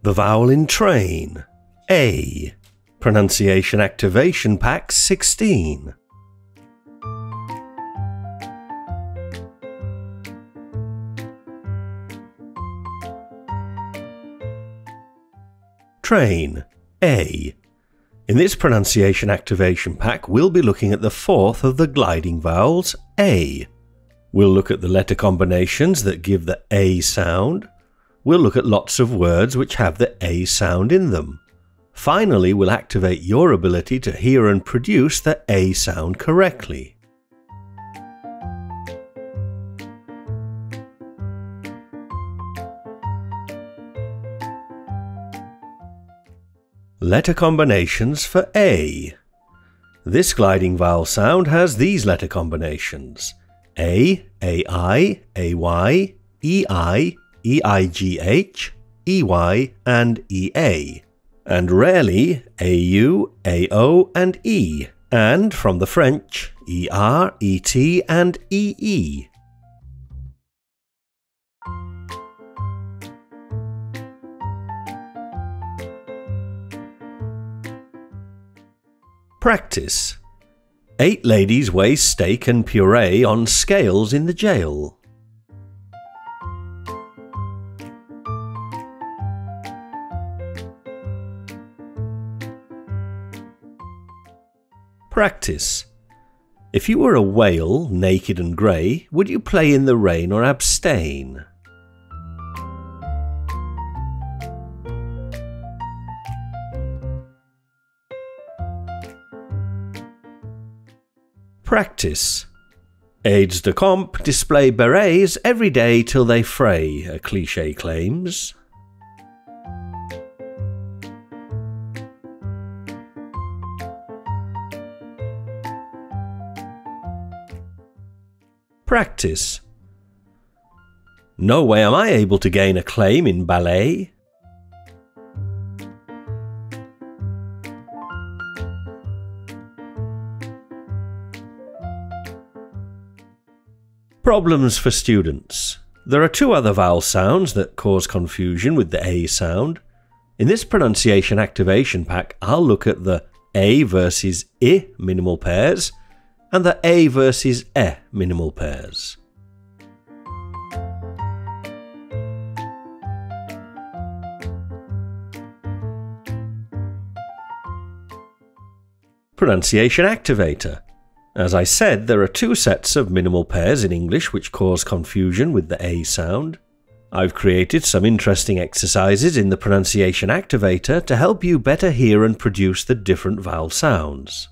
The vowel in train, A. Pronunciation Activation Pack 16. Train, A. In this pronunciation activation pack, we'll be looking at the fourth of the gliding vowels, A. We'll look at the letter combinations that give the A sound. We'll look at lots of words which have the A sound in them. Finally, we'll activate your ability to hear and produce the A sound correctly. Letter combinations for A. This gliding vowel sound has these letter combinations: A, AI, AY, EI, EIGH, EY, and EA, and rarely AU, AO, and E, and from the French, ER, ET, and EE. Practice. 8 ladies weigh steak and puree on scales in the jail. Practice. If you were a whale, naked and grey, would you play in the rain or abstain? Practice. Aides de camp display berets every day till they fray, a cliché claims. Practice. No way am I able to gain a claim in ballet. Problems for students. There are 2 other vowel sounds that cause confusion with the A sound. In this pronunciation activation pack, I'll look at the A versus I minimal pairs and the A versus E minimal pairs. Pronunciation activator. As I said, there are 2 sets of minimal pairs in English which cause confusion with the A sound. I've created some interesting exercises in the pronunciation activator to help you better hear and produce the different vowel sounds.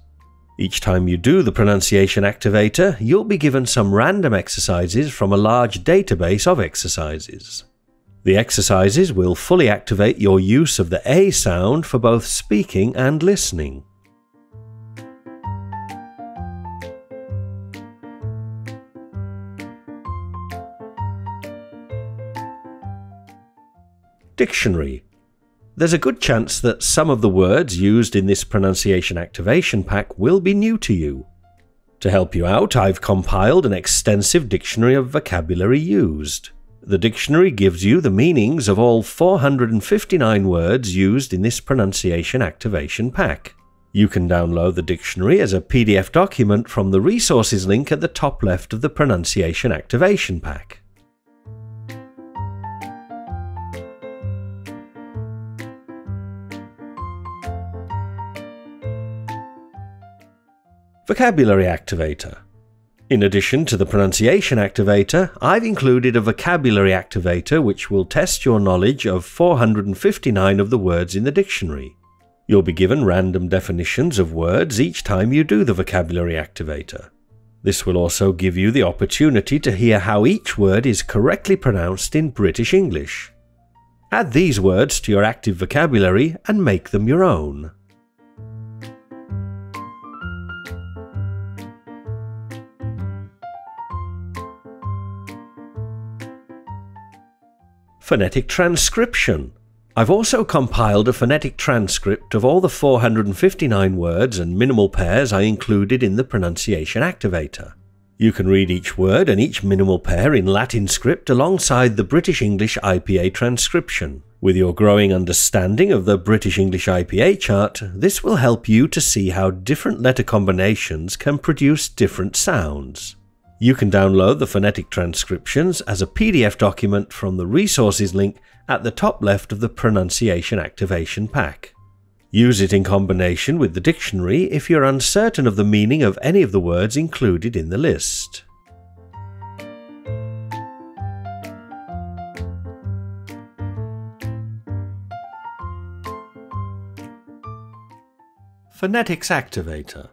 Each time you do the pronunciation activator, you'll be given some random exercises from a large database of exercises. The exercises will fully activate your use of the A sound for both speaking and listening. Dictionary. There's a good chance that some of the words used in this pronunciation activation pack will be new to you. To help you out, I've compiled an extensive dictionary of vocabulary used. The dictionary gives you the meanings of all 459 words used in this pronunciation activation pack. You can download the dictionary as a PDF document from the resources link at the top left of the pronunciation activation pack. Vocabulary activator. In addition to the pronunciation activator, I've included a vocabulary activator which will test your knowledge of 459 of the words in the dictionary. You'll be given random definitions of words each time you do the vocabulary activator. This will also give you the opportunity to hear how each word is correctly pronounced in British English. Add these words to your active vocabulary and make them your own. Phonetic transcription. I've also compiled a phonetic transcript of all the 459 words and minimal pairs I included in the pronunciation activator. You can read each word and each minimal pair in Latin script alongside the British English IPA transcription. With your growing understanding of the British English IPA chart, this will help you to see how different letter combinations can produce different sounds. You can download the phonetic transcriptions as a PDF document from the resources link at the top left of the pronunciation activation pack. Use it in combination with the dictionary if you're uncertain of the meaning of any of the words included in the list. Phonetics activator.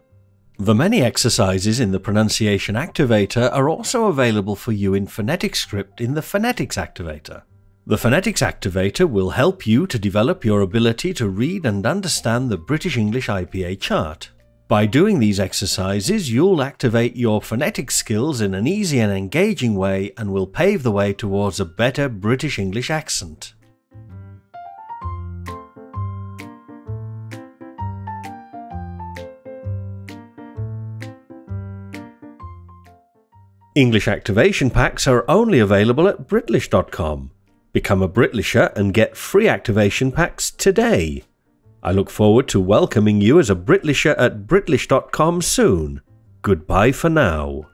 The many exercises in the pronunciation activator are also available for you in phonetic script in the Phonetics activator. The Phonetics activator will help you to develop your ability to read and understand the British English IPA chart. By doing these exercises, you'll activate your phonetic skills in an easy and engaging way and will pave the way towards a better British English accent. English activation packs are only available at Britlish.com. Become a Britlisher and get free activation packs today. I look forward to welcoming you as a Britlisher at Britlish.com soon. Goodbye for now.